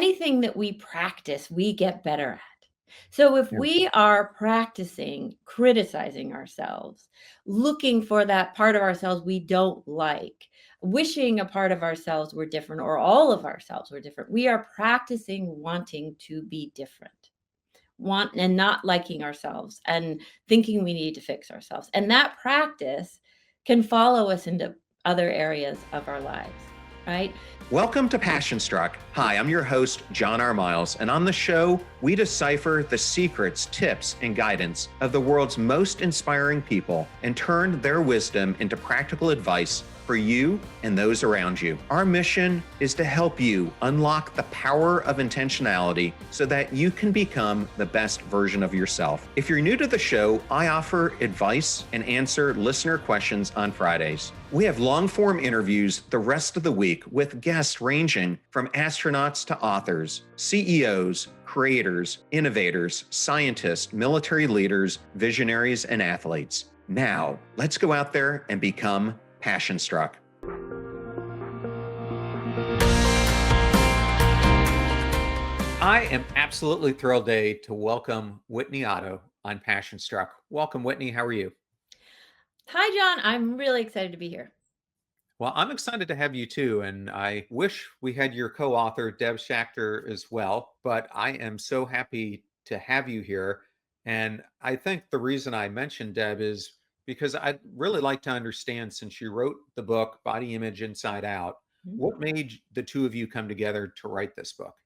anything that we practice, we get better at. So if Yeah. we are practicing criticizing ourselves, looking for that part of ourselves we don't like, wishing a part of ourselves were different or all of ourselves were different, we are practicing wanting to be different, want and not liking ourselves and thinking we need to fix ourselves. And that practice can follow us into other areas of our lives, right? Welcome to Passion Struck. Hi, I'm your host, John R. Miles, and on the show, we decipher the secrets, tips, and guidance of the world's most inspiring people and turn their wisdom into practical advice for you and those around you. Our mission is to help you unlock the power of intentionality so that you can become the best version of yourself. If you're new to the show, I offer advice and answer listener questions on Fridays. We have long-form interviews the rest of the week with guests ranging from astronauts to authors, CEOs, creators, innovators, scientists, military leaders, visionaries, and athletes. Now, let's go out there and become Passion Struck. I am absolutely thrilled today to welcome Whitney Otto on Passion Struck. Welcome, Whitney. How are you? Hi, John. I'm really excited to be here. Well, I'm excited to have you too. And I wish we had your co author, Deb Schachter, as well. But I am so happy to have you here. And I think the reason I mentioned Deb is because I'd really like to understand, since you wrote the book, Body Image Inside Out, what made the two of you come together to write this book?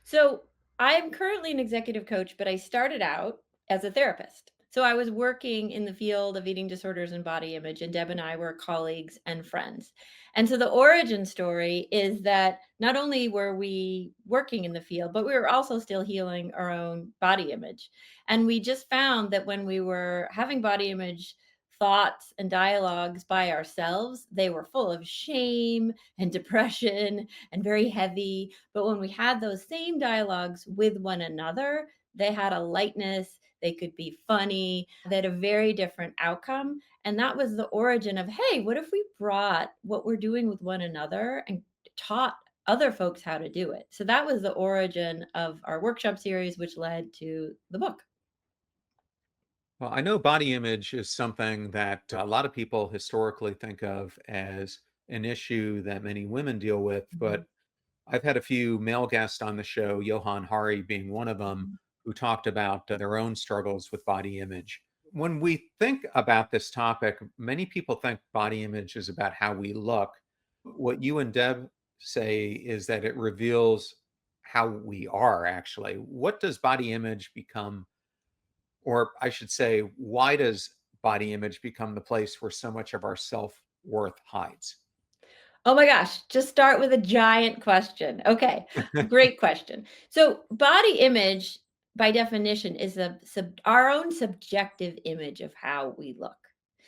So I'm currently an executive coach, but I started out as a therapist. So I was working in the field of eating disorders and body image, and Deb and I were colleagues and friends. And so the origin story is that not only were we working in the field, but we were also still healing our own body image. And we just found that when we were having body image thoughts and dialogues by ourselves, they were full of shame and depression and very heavy. But when we had those same dialogues with one another, they had a lightness, they could be funny, they had a very different outcome. And that was the origin of, hey, what if we brought what we're doing with one another and taught other folks how to do it? So that was the origin of our workshop series, which led to the book. Well, I know body image is something that a lot of people historically think of as an issue that many women deal with, Mhm. but I've had a few male guests on the show, Johan Hari being one of them, who talked about their own struggles with body image. When we think about this topic, many people think body image is about how we look. What you and Deb say is that it reveals how we are actually. What does body image become? Or I should say, why does body image become the place where so much of our self worth hides? Oh my gosh, just start with a giant question. Okay, great question. So, body image, by definition, is our own subjective image of how we look.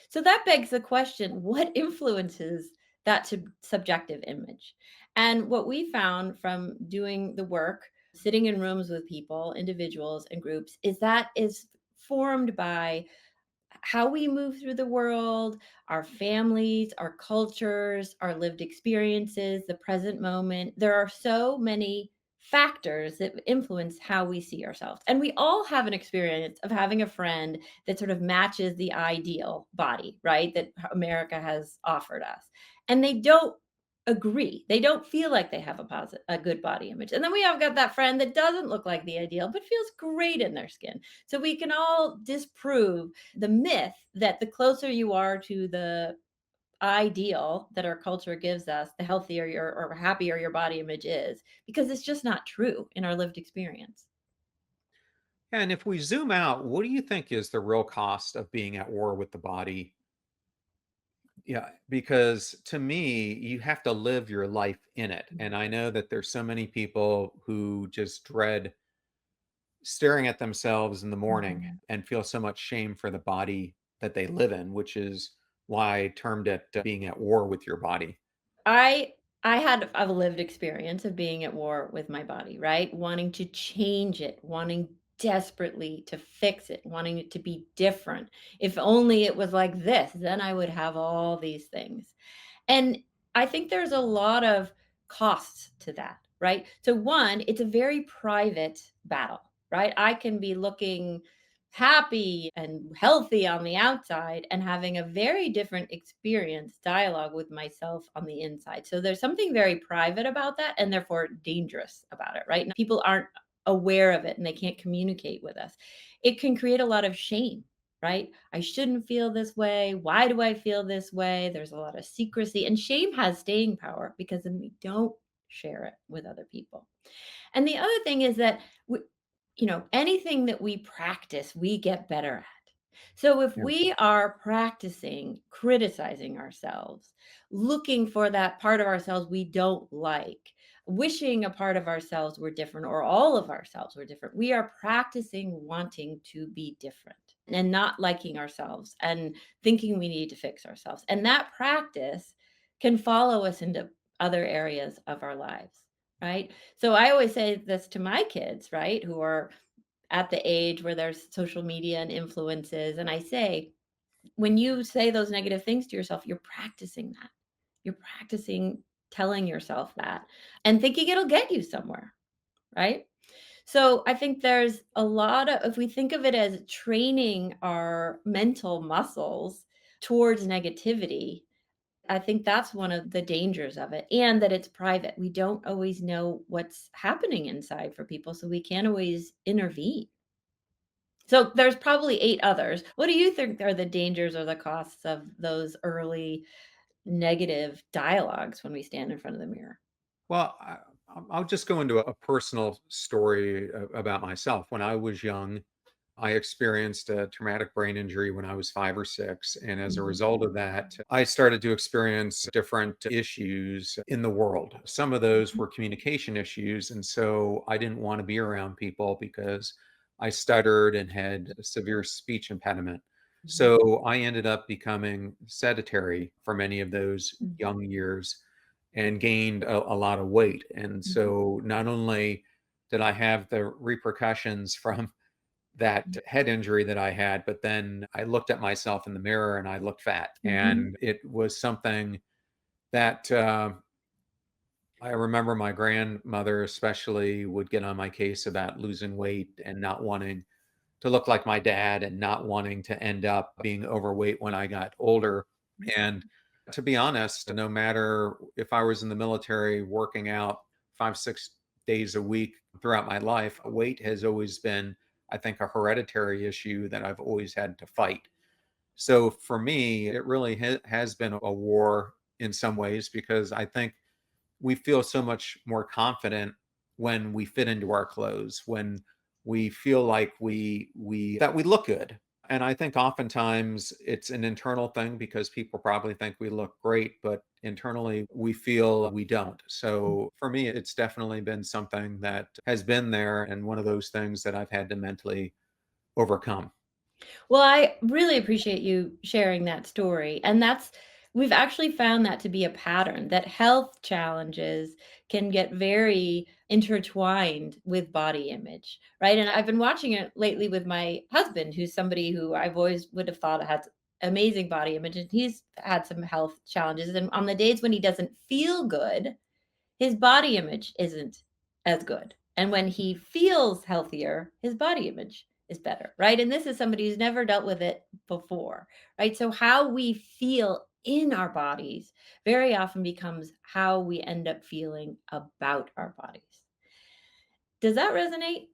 So, that begs the question, what influences that subjective image? And what we found from doing the work, sitting in rooms with people, individuals, and groups, is that is formed by how we move through the world, our families, our cultures, our lived experiences, the present moment. There are so many factors that influence how we see ourselves. And we all have an experience of having a friend that sort of matches the ideal body, right? That America has offered us. And they don't agree. They don't feel like they have a good body image. And then we have got that friend that doesn't look like the ideal but feels great in their skin. So we can all disprove the myth that the closer you are to the ideal that our culture gives us, the healthier your or happier your body image is, because it's just not true in our lived experience. And if we zoom out, what do you think is the real cost of being at war with the body? Yeah, because to me, you have to live your life in it. And I know that there's so many people who just dread staring at themselves in the morning Mhm. and feel so much shame for the body that they live in, which is why I termed it being at war with your body. I I had a lived experience of being at war with my body, right? Wanting to change it, wanting desperately to fix it, wanting it to be different. If only it was like this, then I would have all these things. And I think there's a lot of costs to that. right? So, one, it's a very private battle, right? I can be looking happy and healthy on the outside and having a very different experience, dialogue with myself on the inside. So, there's something very private about that and therefore dangerous about it, right? People aren't aware of it and they can't communicate with us. It can create a lot of shame, right? I shouldn't feel this way. Why do I feel this way? There's a lot of secrecy, and shame has staying power because then we don't share it with other people. And the other thing is that anything that we practice, we get better at. So if Yeah. we are practicing criticizing ourselves, looking for that part of ourselves we don't like, wishing a part of ourselves were different or all of ourselves were different, we are practicing wanting to be different and not liking ourselves and thinking we need to fix ourselves. And that practice can follow us into other areas of our lives, right? So I always say this to my kids, right, who are at the age where there's social media and influences. And I say, when you say those negative things to yourself, you're practicing that. You're practicing telling yourself that and thinking it'll get you somewhere, right? So I think there's a lot of, if we think of it as training our mental muscles towards negativity, I think that's one of the dangers of it, and that it's private. We don't always know what's happening inside for people, so we can't always intervene. So there's probably 8 others. What do you think are the dangers or the costs of those early negative dialogues when we stand in front of the mirror? Well, I'll just go into a personal story about myself. When I was young, I experienced a traumatic brain injury when I was 5 or 6. And as a Mhm, result of that, I started to experience different issues in the world. Some of those mhm, were communication issues. And so I didn't want to be around people because I stuttered and had a severe speech impediment. mhm, So I ended up becoming sedentary for many of those mhm, young years and gained a lot of weight. And mhm, so not only did I have the repercussions from that head injury that I had, but then I looked at myself in the mirror and I looked fat. mhm, And it was something that I remember my grandmother, especially, would get on my case about losing weight and not wanting to look like my dad and not wanting to end up being overweight when I got older. And to be honest, no matter if I was in the military working out 5, 6 days a week throughout my life, weight has always been, I think, a hereditary issue that I've always had to fight. So for me, it really has been a war in some ways because I think we feel so much more confident when we fit into our clothes, when we feel like we look good. And I think oftentimes it's an internal thing because people probably think we look great, but internally we feel we don't. mhm. So for me, it's definitely been something that has been there and one of those things that I've had to mentally overcome. Well, I really appreciate you sharing that story. And we've actually found that to be a pattern, that health challenges can get very intertwined with body image, right? And I've been watching it lately with my husband, who's somebody who I've always would have thought had amazing body image. And he's had some health challenges. And on the days when he doesn't feel good, his body image isn't as good. And when he feels healthier, his body image is better, right? And this is somebody who's never dealt with it before, right? So, how we feel in our bodies very often becomes how we end up feeling about our bodies. Does that resonate?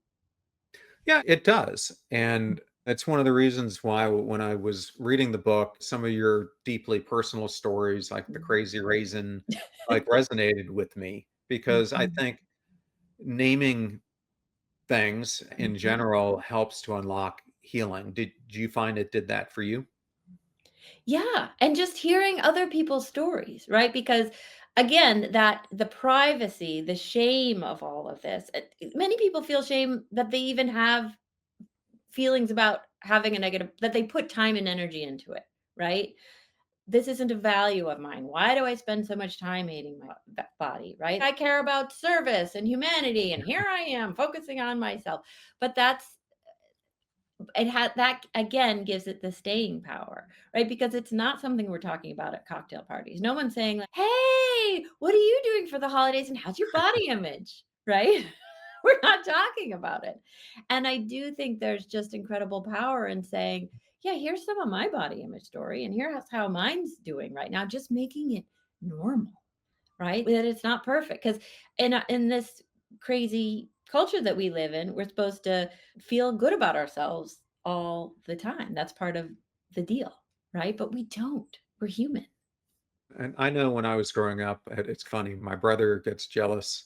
Yeah, it does. And it's one of the reasons why when I was reading the book, some of your deeply personal stories, like the Mhm. crazy raisin, like resonated with me because I Mhm. think naming things in Mhm. general helps to unlock healing. Did you find it did that for you? Yeah, and just hearing other people's stories, right? Because again, that the privacy, the shame of all of this. Many people feel shame that they even have feelings about having a negative, that they put time and energy into it, right? This isn't a value of mine. Why do I spend so much time hating my body, right? I care about service and humanity, and here I am focusing on myself. But that's it had that again gives it the staying power, right? Because it's not something we're talking about at cocktail parties. No one's saying like, "Hey, what are you doing for the holidays and how's your body image?" Right? We're not talking about it. And I do think there's just incredible power in saying, "Yeah, here's some of my body image story and here's how mine's doing right now," just making it normal, right? That it's not perfect because in this crazy culture that we live in, we're supposed to feel good about ourselves all the time. That's part of the deal, right? But we don't. We're human. And I know when I was growing up, it's funny, my brother gets jealous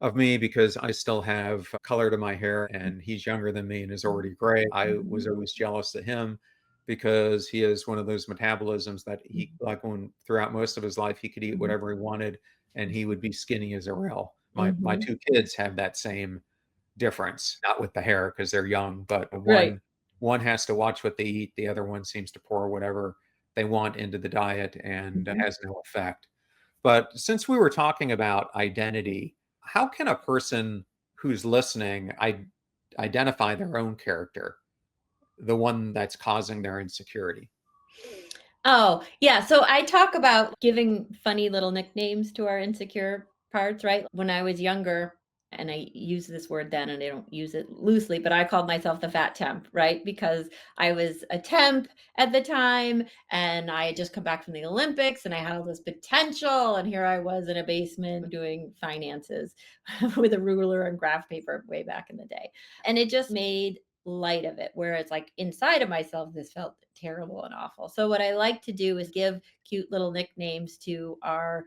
of me because I still have color to my hair and he's younger than me and is already gray. I was Mhm, always jealous of him because he has one of those metabolisms that he mhm, like when throughout most of his life he could eat mhm, whatever he wanted and he would be skinny as a rail. My mhm. two kids have that same difference, not with the hair because they're young, but Right. one has to watch what they eat, the other one seems to pour whatever they want into the diet and Mhm. has no effect. But since we were talking about identity, how can a person who's listening identify their own character, the one that's causing their insecurity? Oh, yeah. So I talk about giving funny little nicknames to our insecure parts, right? When I was younger, and I use this word then and I don't use it loosely, but I called myself the fat temp, right? Because I was a temp at the time and I had just come back from the Olympics and I had all this potential. And here I was in a basement doing finances with a ruler and graph paper way back in the day. And it just made light of it, where it's like inside of myself, this felt terrible and awful. So what I like to do is give cute little nicknames to our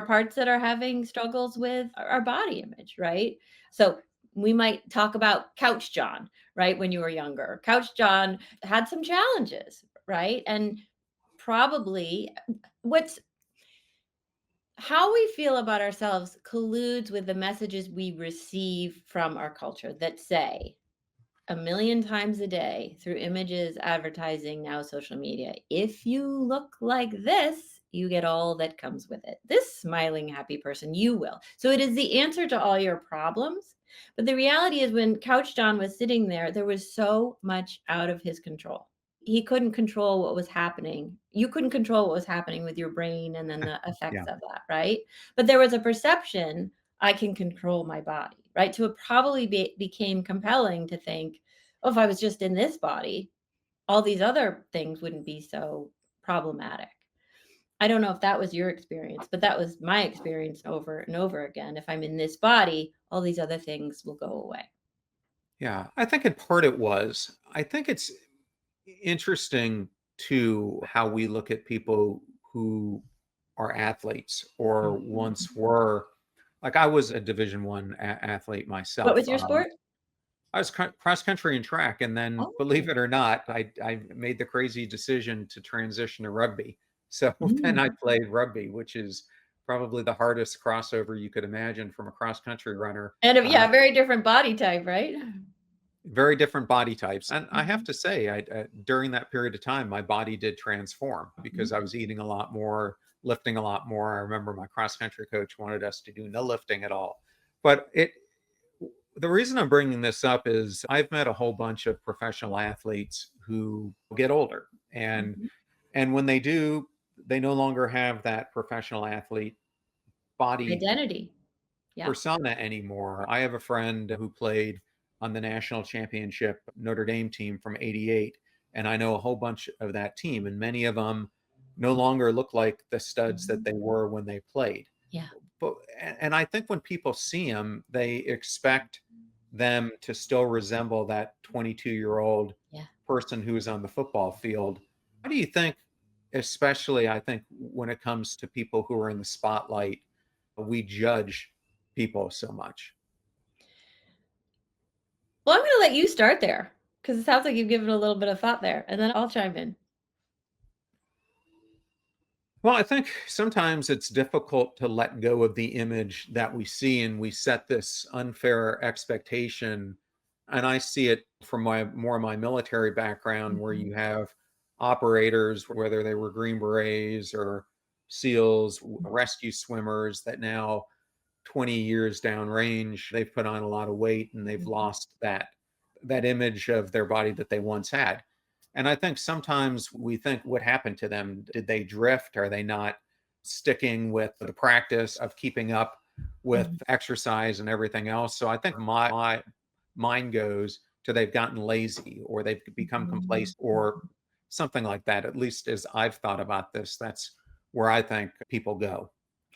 parts that are having struggles with our body image, right? So we might talk about Couch John, right? When you were younger, Couch John had some challenges, right? And probably what's how we feel about ourselves colludes with the messages we receive from our culture that say, a million times a day through images, advertising, now social media. If you look like this, you get all that comes with it. This smiling, happy person, you will. So it is the answer to all your problems. But the reality is, when Couch John was sitting there, there was so much out of his control. He couldn't control what was happening. You couldn't control what was happening with your brain and then the effects Yeah. of that, right? But there was a perception I can control my body, right? So it probably became compelling to think, oh, if I was just in this body, all these other things wouldn't be so problematic. I don't know if that was your experience, but that was my experience over and over again. If I'm in this body, all these other things will go away. Yeah. I think in part it was. I think it's interesting to how we look at people who are athletes or Mhm. once were. Like I was a Division One athlete What myself. was your sport? I was cross country and track, and then believe Oh. it or not, I made the crazy decision to transition to rugby. So then I Mm. played rugby, which is probably the hardest crossover you could imagine from a cross country runner. And yeah, very different body type, right? Very different body types, and I have Mhm, to say, during that period of time, my body did transform mhm, because I was eating a lot more, lifting a lot more. I remember my cross country coach wanted us to do no lifting at all, but it the reason I'm bringing this up is I've met a whole bunch of professional athletes who get older mhm. and when they do, they no longer have that professional athlete body Identity. Yeah, persona anymore. I have a friend who played on the national championship Notre Dame team from 88 and I know a whole bunch of that team and many of them no longer look like the studs that mhm. they were when they played. Yeah, But and I think when people see them, they expect them to still resemble that 22-year-old yeah. person who is on the football field. How do you think, especially I think when it comes to people who are in the spotlight, we judge people so much? Well, I'm gonna let you start there because it sounds like you've given a little bit of thought there, and then I'll chime in. Well, I think sometimes it's difficult to let go of the image that we see and we set this unfair expectation. And I see it from my more my military background where Mhm, you have operators, whether they were Green Berets or SEALs, rescue swimmers that now 20 years downrange, they've put on a lot of weight and they've mhm, lost that that image of their body that they once had. And I think sometimes we think, what happened to them? Did they drift? Are they not sticking with the practice of keeping up with Mhm. exercise and everything else? So I think my mind goes to they've gotten lazy, or they've become Mhm. complacent, or something like that. At least as I've thought about this, that's where I think people go.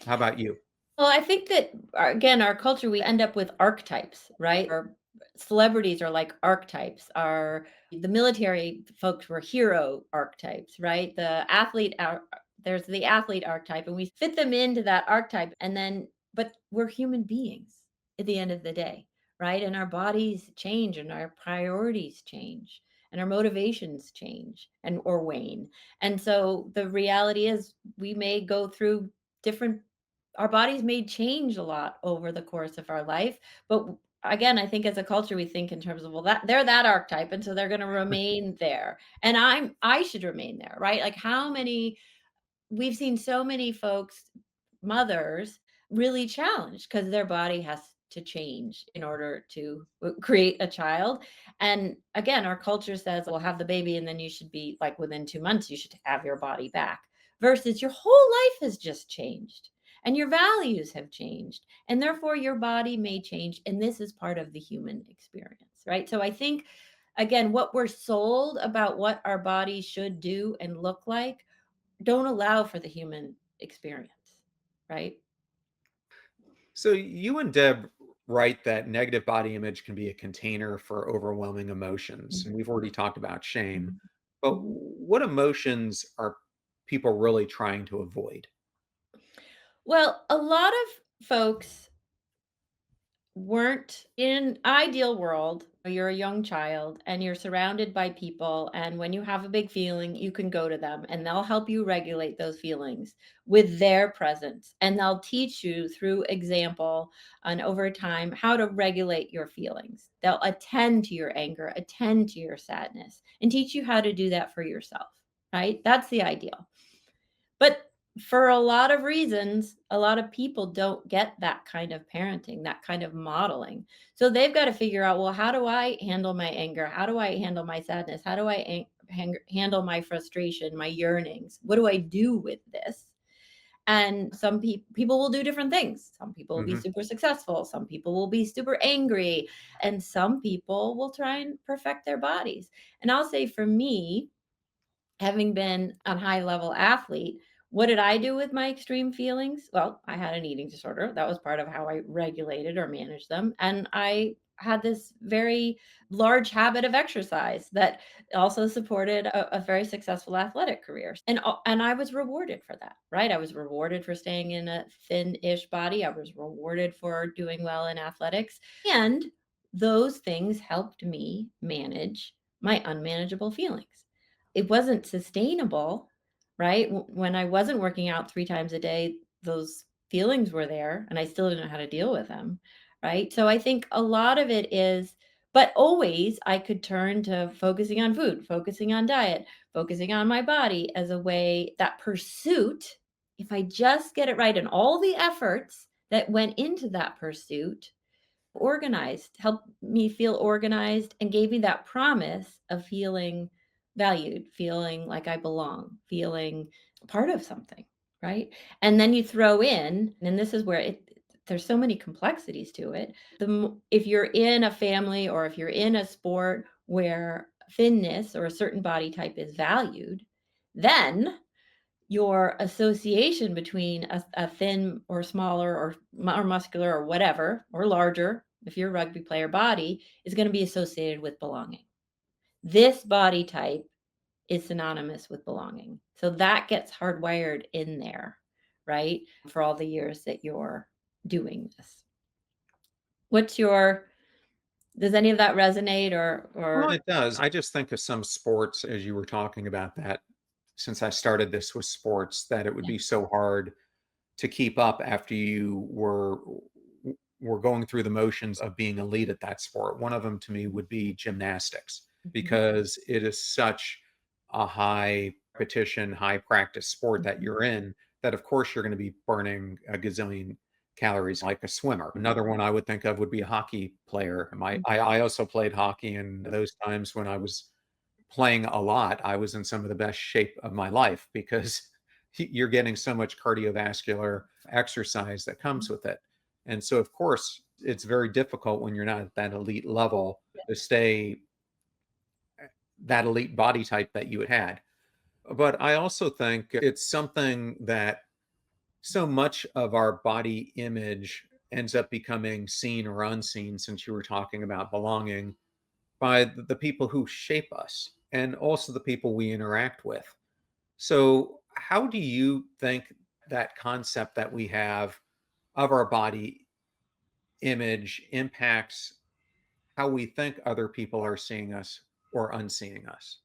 How about you? Well, I think that again, our culture, we end up with archetypes, right? Or celebrities are like archetypes. Our the military folks were hero archetypes, right? There's the athlete archetype, and we fit them into that archetype, and then but we're human beings at the end of the day, right? And our bodies change, and our priorities change, and our motivations change and or wane. And so the reality is, we may go through different our bodies may change a lot over the course of our life, but again, I think as a culture we think in terms of, well, that they're that archetype and so they're going to remain there and I should remain there, right? Like how many we've seen so many folks, mothers, really challenged because their body has to change in order to create a child. And again, our culture says, well, have the baby and then you should be like within 2 months, you should have your body back. Versus your whole life has just changed and your values have changed. And therefore, your body may change. And this is part of the human experience, right? So I think, again, what we're sold about what our body should do and look like don't allow for the human experience, right? So you and Deb write that negative body image can be a container for overwhelming emotions. And Mhm, we've already talked about shame. mhm, But mhm. what emotions are people really trying to avoid? Well, a lot of folks weren't in ideal world. You're a young child and you're surrounded by people, and when you have a big feeling, you can go to them and they'll help you regulate those feelings with their presence, and they'll teach you through example and over time how to regulate your feelings. They'll attend to your anger, attend to your sadness, and teach you how to do that for yourself, right? That's the ideal. But for a lot of reasons, a lot of people don't get that kind of parenting, that kind of modeling. So they've got to figure out, well, how do I handle my anger? How do I handle my sadness? How do I handle my frustration, my yearnings? What do I do with this? And some people will do different things. Some people will be Hmm. super successful. Some people will be super angry. And some people will try and perfect their bodies. And I'll say for me, having been a high level athlete, what did I do with my extreme feelings? Well, I had an eating disorder. That was part of how I regulated or managed them. And I had this very large habit of exercise that also supported a very successful athletic career. And I was rewarded for that, right? I was rewarded for staying in a thin-ish body. I was rewarded for doing well in athletics. And those things helped me manage my unmanageable feelings. It wasn't sustainable, right? When I wasn't working out 3 times a day, those feelings were there, and I still didn't know how to deal with them, right? So I think a lot of it is, but always I could turn to focusing on food, focusing on diet, focusing on my body as a way that pursuit, if I just get it right and all the efforts that went into that pursuit organized, helped me feel organized, and gave me that promise of feeling valued, feeling like I belong, feeling part of something, right? And then you throw in, and this is where there's so many complexities to it. If you're in a family or if you're in a sport where thinness or a certain body type is valued, then your association between a thin or smaller or muscular or whatever or larger, if you're a rugby player, body is going to be associated with belonging. This body type is synonymous with belonging. So that gets hardwired in there, right? For all the years that you're doing this. What's your Does any of that resonate Well, or it does. I just think of some sports, as you were talking about that, since I started this with sports, that it would yeah. be so hard to keep up after you were going through the motions of being elite at that sport. One of them to me would be gymnastics, Mhm, because it is such a high repetition, high practice sport that mhm, you're in, that of course you're going to be burning a gazillion calories like a swimmer. Another one I would think of would be a hockey player. I also played hockey, and those times when I was playing a lot, I was in some of the best shape of my life because you're getting so much cardiovascular exercise that comes with it. And so, of course, it's very difficult when you're not at that elite level to stay that elite body type that you had. But I also think it's something that so much of our body image ends up becoming seen or unseen, since you were talking about belonging, by the people who shape us and also the people we interact with. So, how do you think that concept that we have of our body image impacts how we think other people are seeing us or unseeing us?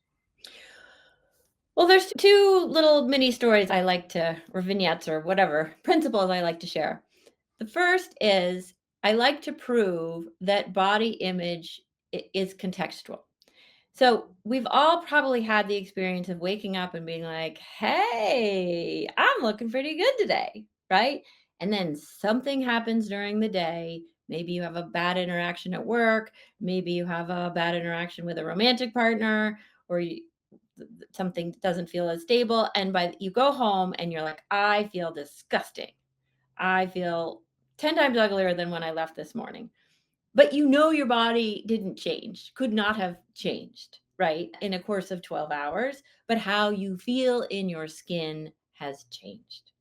Well, there's two little mini stories I like to, or vignettes or whatever, principles I like to share. The first is I like to prove that body image is contextual. So we've all probably had the experience of waking up and being like, hey, I'm looking pretty good today, right? And then something happens during the day. Maybe you have a bad interaction at work. Maybe you have a bad interaction with a romantic partner, or something doesn't feel as stable. And you go home and you're like, I feel disgusting. I feel 10 times uglier than when I left this morning. But you know your body didn't change, could not have changed, right, in a course of 12 hours, but how you feel in your skin has changed.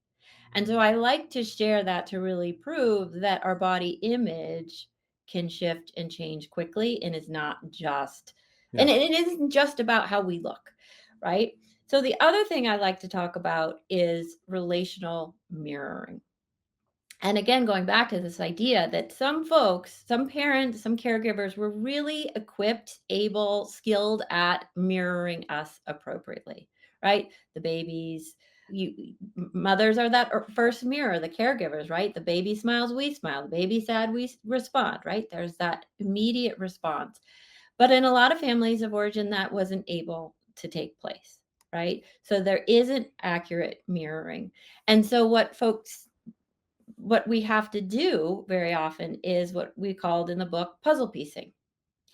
And so I like to share that to really prove that our body image can shift and change quickly and is not just, Yeah. and it isn't just about how we look, right? So the other thing I like to talk about is relational mirroring. And again, going back to this idea that some folks, some parents, some caregivers were really equipped, able, skilled at mirroring us appropriately, right? The babies, mothers are that first mirror, the caregivers, right? The baby smiles, we smile. The baby sad, we respond, right? There's that immediate response. But in a lot of families of origin, that wasn't able to take place, right? So there isn't accurate mirroring. And so what we have to do very often is what we called in the book puzzle piecing.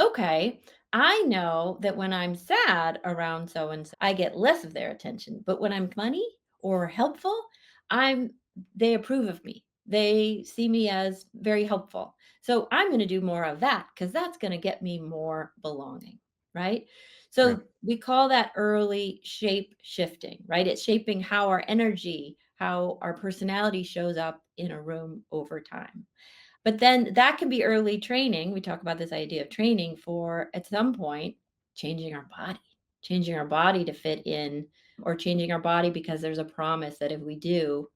Okay, I know that when I'm sad around so and so, I get less of their attention, but when I'm funny or helpful, I'm they approve of me. They see me as very helpful. So I'm going to do more of that because that's going to get me more belonging, right? Yeah. So we call that early shape shifting, right? It's shaping how our energy, how our personality shows up in a room over time. But then that can be early training. We talk about this idea of training for at some point changing our body to fit in, or changing our body because there's a promise that if we do,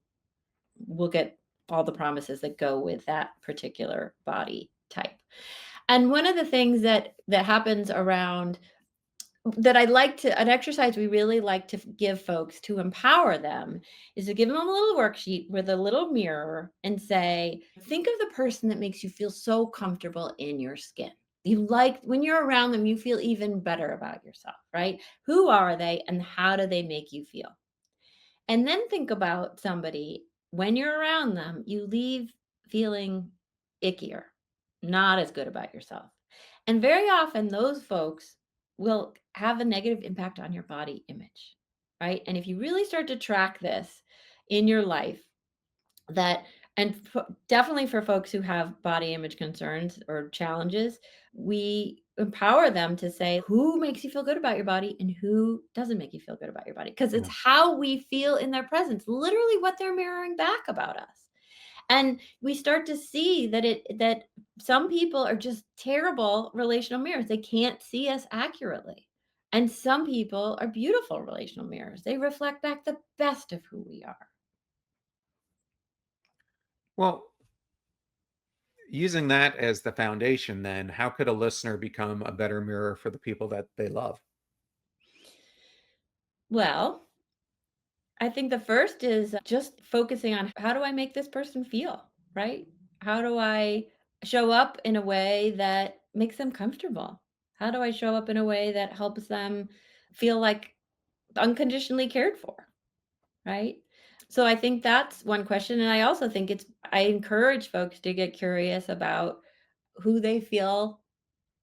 we'll get all the promises that go with that particular body type. And one of the things that happens around that I like to an exercise we really like to give folks to empower them is to give them a little worksheet with a little mirror and say, think of the person that makes you feel so comfortable in your skin. You like when you're around them, you feel even better about yourself, right? Who are they and how do they make you feel? And then think about somebody when you're around them, you leave feeling ickier, not as good about yourself. And very often, those folks will have a negative impact on your body image, right? And if you really start to track this in your life, that definitely for folks who have body image concerns or challenges, we empower them to say who makes you feel good about your body and who doesn't make you feel good about your body, because it's Yeah. how we feel in their presence, literally what they're mirroring back about us. And we start to see that some people are just terrible relational mirrors. They can't see us accurately. And some people are beautiful relational mirrors. They reflect back the best of who we are. Well, using that as the foundation, then how could a listener become a better mirror for the people that they love? Well, I think the first is just focusing on how do I make this person feel, right? How do I show up in a way that makes them comfortable? How do I show up in a way that helps them feel like unconditionally cared for, right? So I think that's one question, and I also think I encourage folks to get curious about who they feel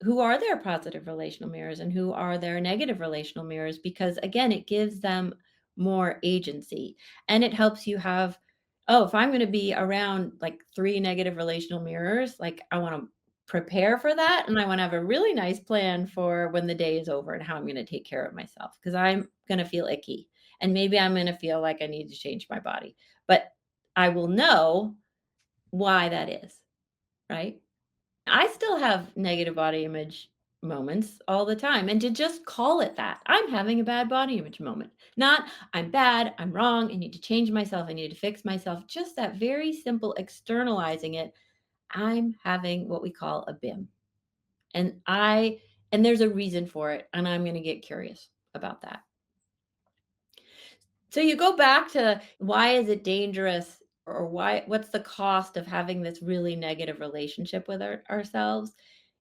who are their positive relational mirrors and who are their negative relational mirrors, because again it gives them more agency, and it helps you have, oh, if I'm going to be around like three negative relational mirrors, like I want to prepare for that, and I want to have a really nice plan for when the day is over and how I'm going to take care of myself, because I'm going to feel icky, and maybe I'm going to feel like I need to change my body, but I will know why that is, right? I still have negative body image moments all the time. And to just call it that, I'm having a bad body image moment. Not, I'm bad, I'm wrong, I need to change myself, I need to fix myself. Just that very simple externalizing it. I'm having what we call a BIM. And and there's a reason for it. And I'm going to get curious about that. So you go back to, why is it dangerous, or what's the cost of having this really negative relationship with ourselves,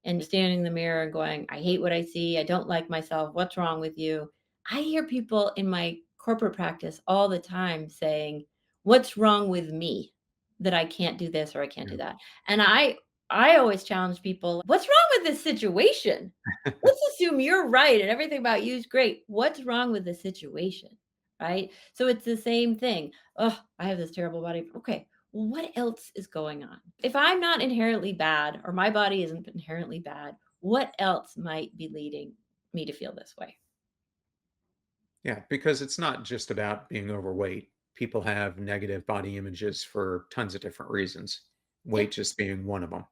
and standing in the mirror and going, I hate what I see. I don't like myself. What's wrong with you? I hear people in my corporate practice all the time saying, what's wrong with me that I can't do this or I can't do that? And I always challenge people, what's wrong with this situation? Let's assume you're right and everything about you is great. What's wrong with the situation? Right? So it's the same thing. Oh, I have this terrible body. Okay, well, what else is going on? If I'm not inherently bad, or my body isn't inherently bad, what else might be leading me to feel this way? Yeah, because it's not just about being overweight. People have negative body images for tons of different reasons, Yeah, weight just being one of them.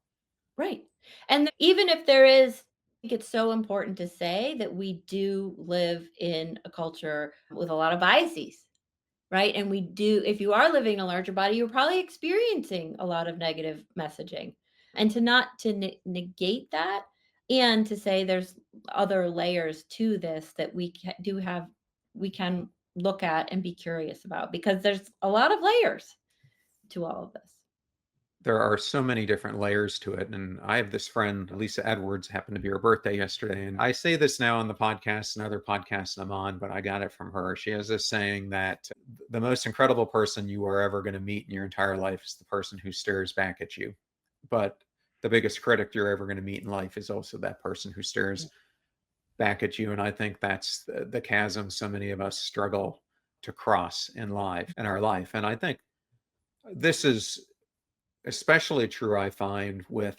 right. And even if there is, I think it's so important to say that we do live in a culture with a lot of biases. Right? And we do, if you are living in a larger body, you're probably experiencing a lot of negative messaging. And to not to negate that, and to say there's other layers to this that we can look at and be curious about, because there's a lot of layers to all of this. There are so many different layers to it. And I have this friend, Lisa Edwards, happened to be her birthday yesterday. And I say this now on the podcast and other podcasts I'm on, but I got it from her. She has this saying that the most incredible person you are ever going to meet in your entire life is the person who stares back at you. But the biggest critic you're ever going to meet in life is also that person who stares back at you. And I think that's the chasm so many of us struggle to cross in our life. And I think this is especially true, I find, with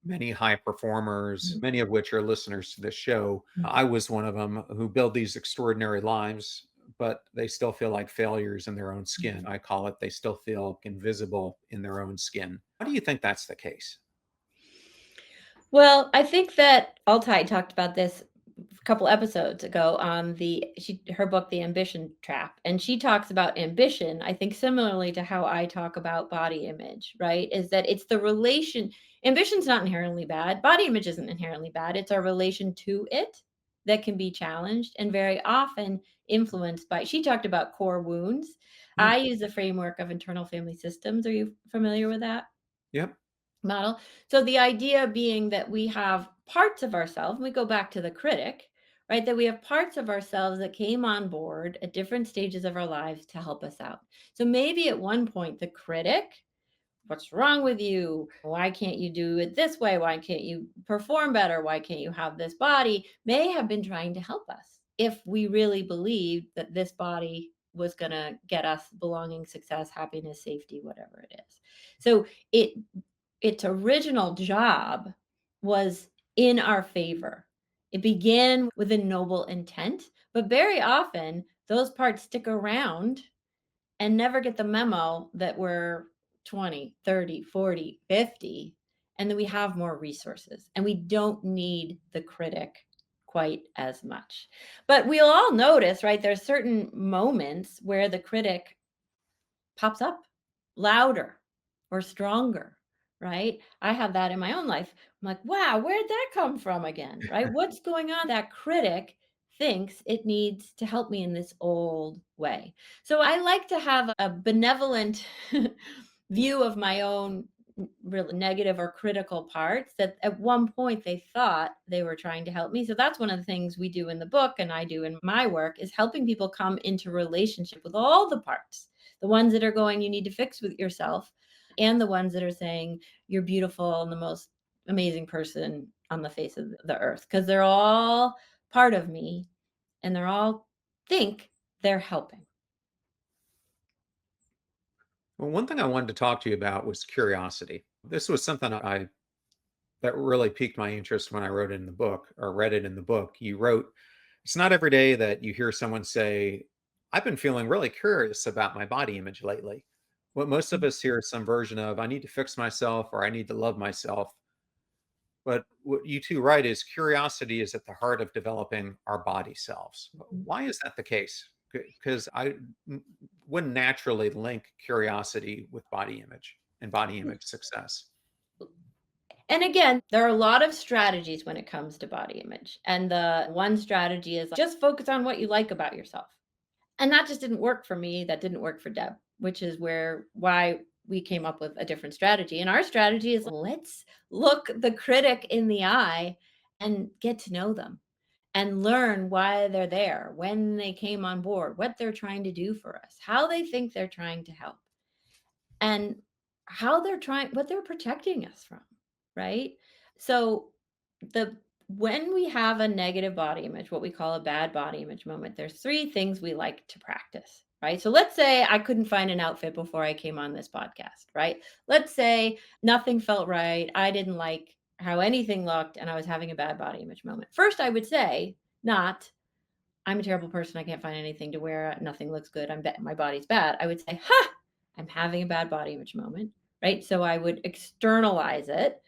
many high performers, Mhm. many of which are listeners to this show. Mhm. I was one of them who build these extraordinary lives, but they still feel like failures in their own skin. I call it, they still feel invisible in their own skin. Why do you think that's the case? Well, I think that Altai talked about this a couple episodes ago on her book, The Ambition Trap. And she talks about ambition, I think similarly to how I talk about body image, right? Is that it's the relation, ambition's not inherently bad. Body image isn't inherently bad. It's our relation to it that can be challenged and very often influenced by, she talked about core wounds. Yeah. I use the framework of internal family systems. Are you familiar with that Yep. model? So the idea being that we have parts of ourselves, we go back to the critic, right? That we have parts of ourselves that came on board at different stages of our lives to help us out. So maybe at one point, the critic, what's wrong with you? Why can't you do it this way? Why can't you perform better? Why can't you have this body? May have been trying to help us if we really believed that this body was going to get us belonging, success, happiness, safety, whatever it is. So it its original job was in our favor. It began with a noble intent, but very often those parts stick around and never get the memo that we're 20, 30, 40, 50, and that we have more resources and we don't need the critic quite as much. But we'll all notice, right? There's certain moments where the critic pops up louder or stronger, right? I have that in my own life. I'm like, wow, where'd that come from again, right? What's going on? That critic thinks it needs to help me in this old way. So I like to have a benevolent view of my own really negative or critical parts that at one point they thought they were trying to help me. So that's one of the things we do in the book and I do in my work is helping people come into relationship with all the parts. The ones that are going, you need to fix with yourself, and the ones that are saying you're beautiful and the most amazing person on the face of the earth, because they're all part of me and they're all think they're helping. Well, one thing I wanted to talk to you about was curiosity. This was something that really piqued my interest when I wrote it in the book or read it in the book. You wrote, it's not every day that you hear someone say, I've been feeling really curious about my body image lately. What most of us hear is some version of, I need to fix myself or I need to love myself. But what you two write is curiosity is at the heart of developing our body selves. Why is that the case? Because wouldn't naturally link curiosity with body image and body image success. And again, there are a lot of strategies when it comes to body image. And the one strategy is just focus on what you like about yourself. And that just didn't work for me. That didn't work for Deb, which is why we came up with a different strategy. And our strategy is let's look the critic in the eye and get to know them and learn why they're there, when they came on board, what they're trying to do for us, how they think they're trying to help, and how they're trying, what they're protecting us from, right? So the when we have a negative body image, what we call a bad body image moment, there's three things we like to practice, right? So let's say I couldn't find an outfit before I came on this podcast, right? Let's say nothing felt right. I didn't like how anything looked and I was having a bad body image moment. First, I would say, not, I'm a terrible person. I can't find anything to wear. Nothing looks good. My body's bad. I would say, ha, I'm having a bad body image moment, right? So I would externalize it,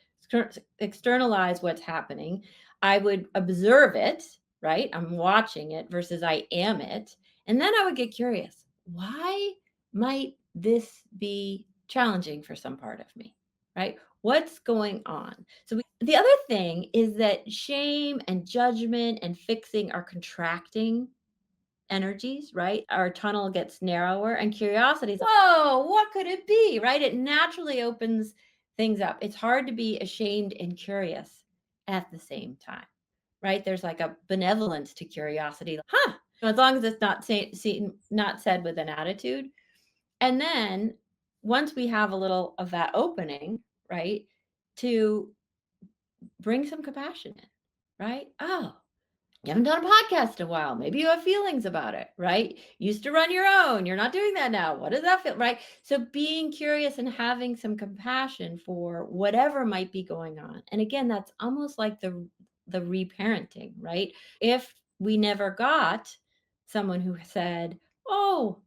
externalize what's happening. I would observe it, right? I'm watching it versus I am it. And then I would get curious. Why might this be challenging for some part of me, right? What's going on? The other thing is that shame and judgment and fixing are contracting energies, right? Our tunnel gets narrower and curiosity is, whoa, what could it be, right? It naturally opens things up. It's hard to be ashamed and curious at the same time, right? There's like a benevolence to curiosity. Huh. As long as it's not said with an attitude. And then once we have a little of that opening, right, to bring some compassion in, right? Oh, you haven't done a podcast in a while. Maybe you have feelings about it, right? You used to run your own. You're not doing that now. What does that feel, right? So being curious and having some compassion for whatever might be going on. And again, that's almost like the reparenting, right? If we never got someone who said, "Oh,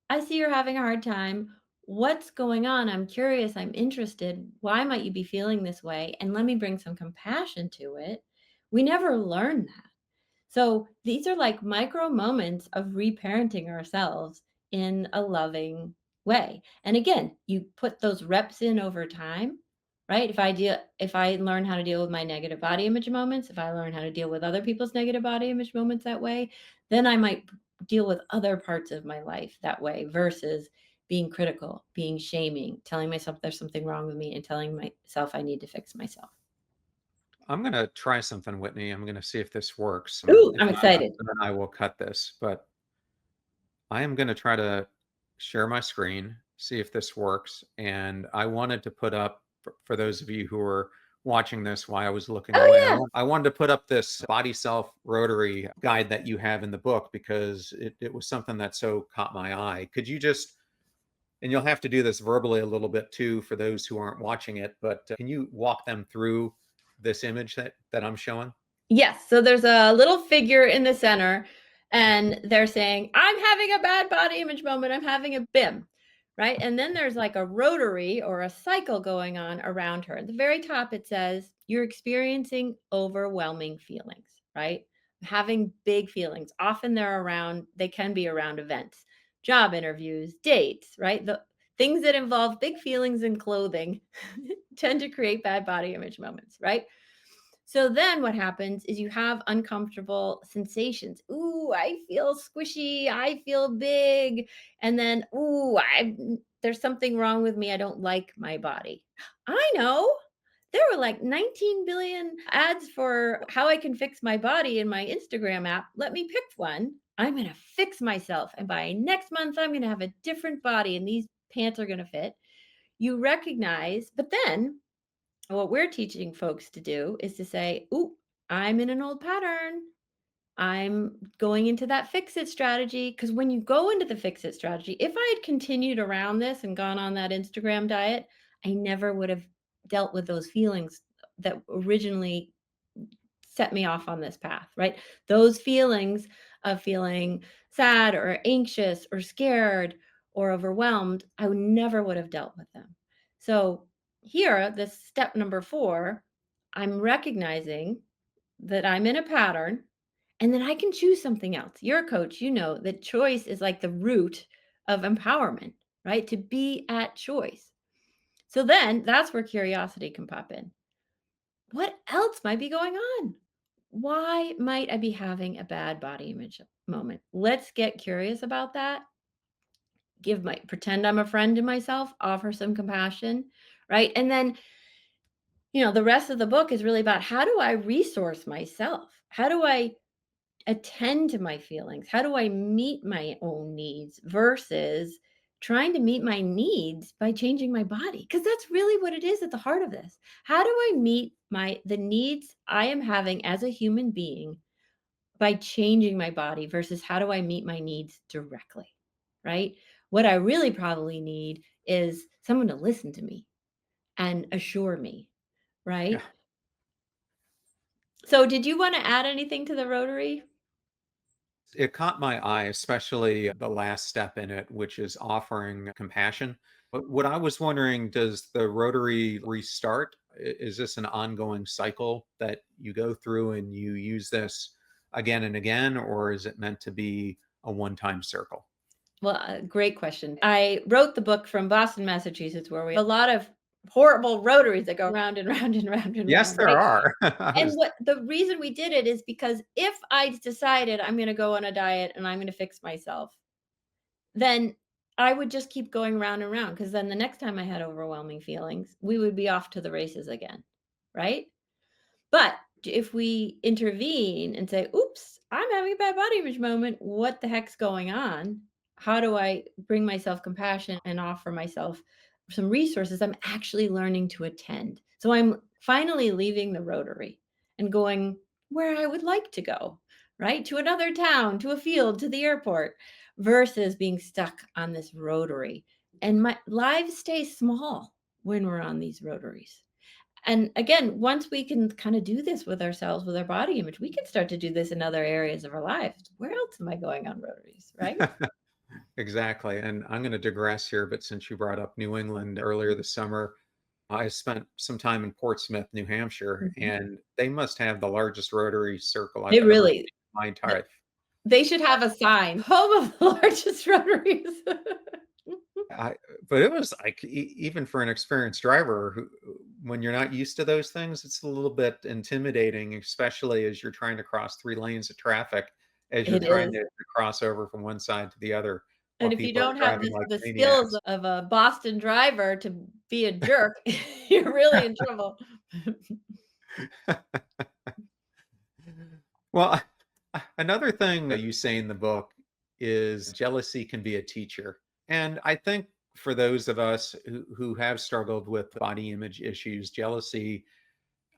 I see you're having a hard time. What's going on? I'm curious. I'm interested. Why might you be feeling this way? And let me bring some compassion to it." We never learn that. So these are like micro moments of reparenting ourselves in a loving way. And again, you put those reps in over time, right? If I learn how to deal with my negative body image moments, if I learn how to deal with other people's negative body image moments that way, then I might deal with other parts of my life that way versus being critical, being shaming, telling myself there's something wrong with me and telling myself I need to fix myself. I'm going to try something, Whitney. I'm going to see if this works. Ooh, If I'm not, excited. then I will cut this. But I am going to try to share my screen, see if this works. And I wanted to put up, for those of you who are watching this while I was looking Oh away, yeah. I wanted to put up this body self rotary guide that you have in the book because it was something that so caught my eye. Could you just, and you'll have to do this verbally a little bit too for those who aren't watching it, but can you walk them through this image that I'm showing? Yes. So there's a little figure in the center, and they're saying, I'm having a bad body image moment. I'm having a BIM. Right. And then there's like a rotary or a cycle going on around her. At the very top, it says, you're experiencing overwhelming feelings, right? Having big feelings. Often they can be around events, job interviews, dates, right? The things that involve big feelings and clothing tend to create bad body image moments, right? So then what happens is you have uncomfortable sensations. Ooh, I feel squishy. I feel big. And then, ooh, there's something wrong with me. I don't like my body. I know. There were like 19 billion ads for how I can fix my body in my Instagram app. Let me pick one. I'm going to fix myself. And by next month, I'm going to have a different body and these pants are going to fit. You recognize, but then what we're teaching folks to do is to say, "Ooh, I'm in an old pattern. I'm going into that fix it strategy." Because when you go into the fix it strategy, if I had continued around this and gone on that Instagram diet, I never would have dealt with those feelings that originally set me off on this path, right? Those feelings of feeling sad or anxious or scared or overwhelmed, I would never would have dealt with them. So here, this step number 4, I'm recognizing that I'm in a pattern and then I can choose something else. You're a coach, you know that choice is like the root of empowerment, right? To be at choice. So then that's where curiosity can pop in. What else might be going on? Why might I be having a bad body image moment? Let's get curious about that. Pretend I'm a friend to myself, offer some compassion, right? And then, the rest of the book is really about how do I resource myself? How do I attend to my feelings? How do I meet my own needs versus trying to meet my needs by changing my body? Because that's really what it is at the heart of this. How do I meet the needs I am having as a human being by changing my body versus how do I meet my needs directly? Right? What I really probably need is someone to listen to me and assure me, Yeah. right? So, did you want to add anything to the Rotary? It caught my eye, especially the last step in it, which is offering compassion. But what I was wondering, does the Rotary restart? Is this an ongoing cycle that you go through and you use this again and again, or is it meant to be a one-time circle? Well, great question. I wrote the book from Boston, Massachusetts, where we have a lot of horrible rotaries that go round and round and round and Yes, round, there right? are. I And was what the reason we did it is because if I decided I'm going to go on a diet and I'm going to fix myself, then I would just keep going round and round because then the next time I had overwhelming feelings, we would be off to the races again, right? But if we intervene and say, "Oops, I'm having a bad body image moment. What the heck's going on? How do I bring myself compassion and offer myself some resources?" I'm actually learning to attend. So I'm finally leaving the Rotary and going where I would like to go, right? To another town, to a field, to the airport, versus being stuck on this Rotary. And my lives stay small when we're on these Rotaries. And again, once we can kind of do this with ourselves, with our body image, we can start to do this in other areas of our lives. Where else am I going on rotaries, right? exactly. And I'm going to digress here, but since you brought up New England earlier this summer, I spent some time in Portsmouth, New Hampshire, Mhm. and they must have the largest Rotary circle I've They ever really seen in my th entire. they should have a sign, "Home of the largest rotaries." I, but it was like even for an experienced driver who, when you're not used to those things, it's a little bit intimidating, especially as you're trying to cross 3 lanes of traffic, as you're It trying is. to cross over from one side to the other, while And if you people are don't have driving like the skills maniacs. of a Boston driver to be a jerk, you're really in trouble. Well, another thing that you say in the book is jealousy can be a teacher. And I think for those of us who have struggled with body image issues, jealousy,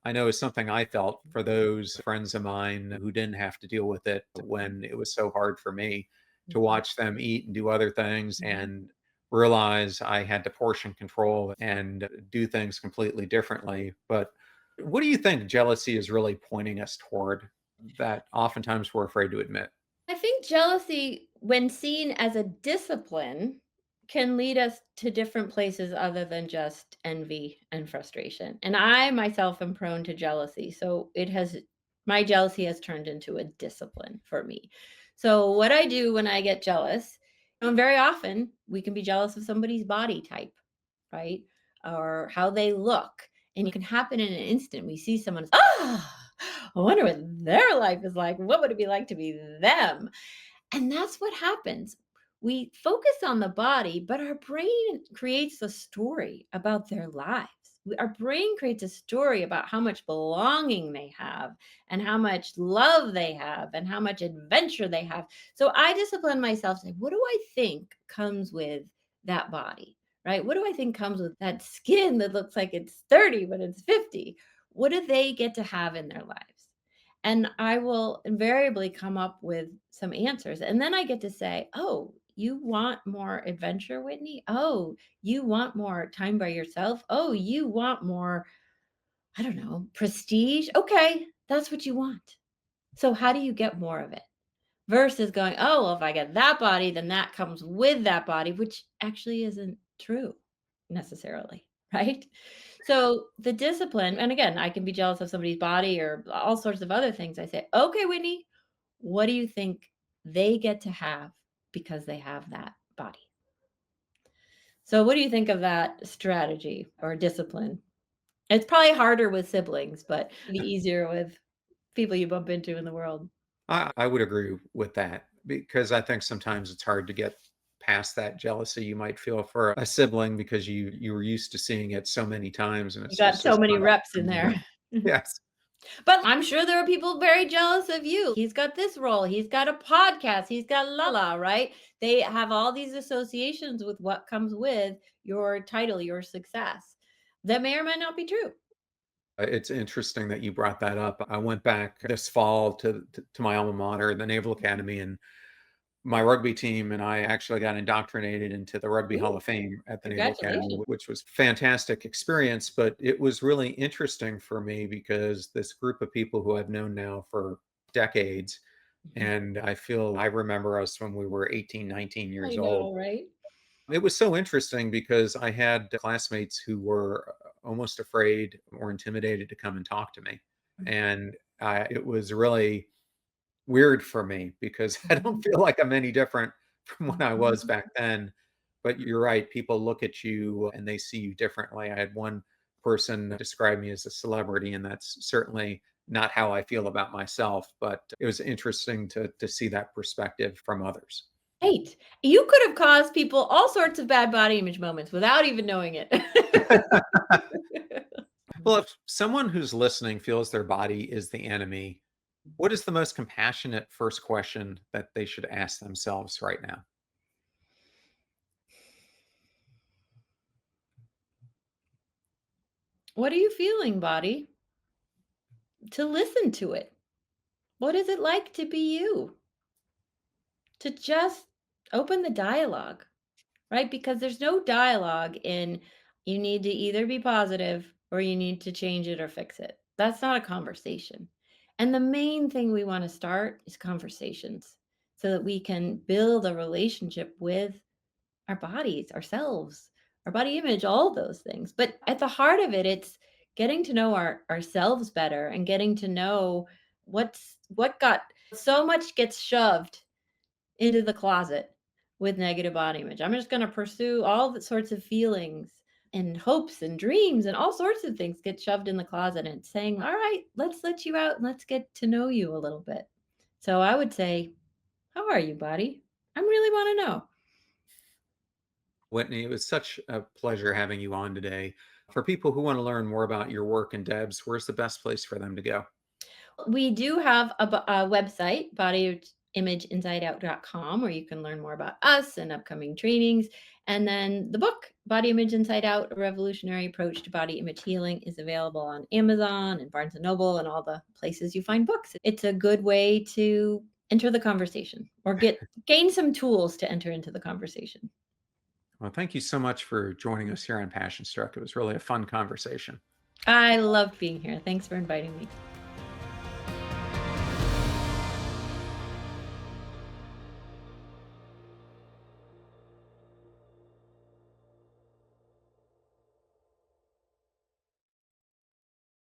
I know is something I felt for those friends of mine who didn't have to deal with it when it was so hard for me to Mhm. watch them eat and do other things and realize I had to portion control and do things completely differently. But what do you think jealousy is really pointing us toward that oftentimes we're afraid to admit? I think jealousy, when seen as a discipline, can lead us to different places other than just envy and frustration. And I myself am prone to jealousy. So my jealousy has turned into a discipline for me. So, what I do when I get jealous, and very often we can be jealous of somebody's body type, right? Or how they look. And it can happen in an instant. We see someone, I wonder what their life is like. What would it be like to be them? And that's what happens. We focus on the body, but our brain creates a story about their lives. Our brain creates a story about how much belonging they have and how much love they have and how much adventure they have. So I discipline myself, say, what do I think comes with that body? Right? What do I think comes with that skin that looks like it's 30 but it's 50? What do they get to have in their lives? And I will invariably come up with some answers. And then I get to say, oh, you want more adventure, Whitney? Oh, you want more time by yourself? Oh, you want more, I don't know, prestige? Okay, that's what you want. So, how do you get more of it? Versus going, oh, well, if I get that body, then that comes with that body, which actually isn't true necessarily, right? So the discipline, and again, I can be jealous of somebody's body or all sorts of other things. I say, okay, Whitney, what do you think they get to have because they have that body? So, what do you think of that strategy or discipline? It's probably harder with siblings, but maybe easier with people you bump into in the world. I would agree with that because I think sometimes it's hard to get past that jealousy you might feel for a sibling because you were used to seeing it so many times and You it's got just so as many not reps in there. familiar. Yes. But I'm sure there are people very jealous of you. He's got this role, he's got a podcast, he's got la, right? They have all these associations with what comes with your title, your success. That may or may not be true. It's interesting that you brought that up. I went back this fall to my alma mater, the Naval Academy, and my rugby team and I actually got indoctrinated into the Rugby Hall Ooh, of Fame at the Naval Academy, congratulations. which was fantastic experience. But it was really interesting for me because this group of people who I've known now for decades, Mhm. and I feel I remember us when we were 18, 19 I years old. know, right? It was so interesting because I had classmates who were almost afraid or intimidated to come and talk to me. And it was really weird for me because I don't Mhm. feel like I'm any different from when I was Mhm. back then. But you're right, people look at you and they see you differently. I had one person describe me as a celebrity, and that's certainly not how I feel about myself. But it was interesting to see that perspective from others. Right. You could have caused people all sorts of bad body image moments without even knowing it. Well, if someone who's listening feels their body is the enemy, what is the most compassionate first question that they should ask themselves right now? What are you feeling, body? To listen to it. What is it like to be you? To just open the dialogue, right? Because there's no dialogue in you need to either be positive or you need to change it or fix it. That's not a conversation. And the main thing we want to start is conversations so that we can build a relationship with our bodies, ourselves, our body image, all those things. But at the heart of it, it's getting to know ourselves better and getting to know what got so much gets shoved into the closet with negative body image. I'm just going to pursue all the sorts of feelings and hopes and dreams and all sorts of things get shoved in the closet and it's saying, all right, let's let you out and let's get to know you a little bit. So I would say, how are you, body? I really want to know. Whitney, it was such a pleasure having you on today. For people who want to learn more about your work and Debs, where's the best place for them to go? We do have a website, bodyimageinsideout.com, where you can learn more about us and upcoming trainings. And then the book, Body Image Inside Out, A Revolutionary Approach to Body Image Healing, is available on Amazon and Barnes& and Noble and all the places you find books. It's a good way to enter the conversation or gain some tools to enter into the conversation. Well, thank you so much for joining us here on Passion Struck. It was really a fun conversation. I loved being here. Thanks for inviting me.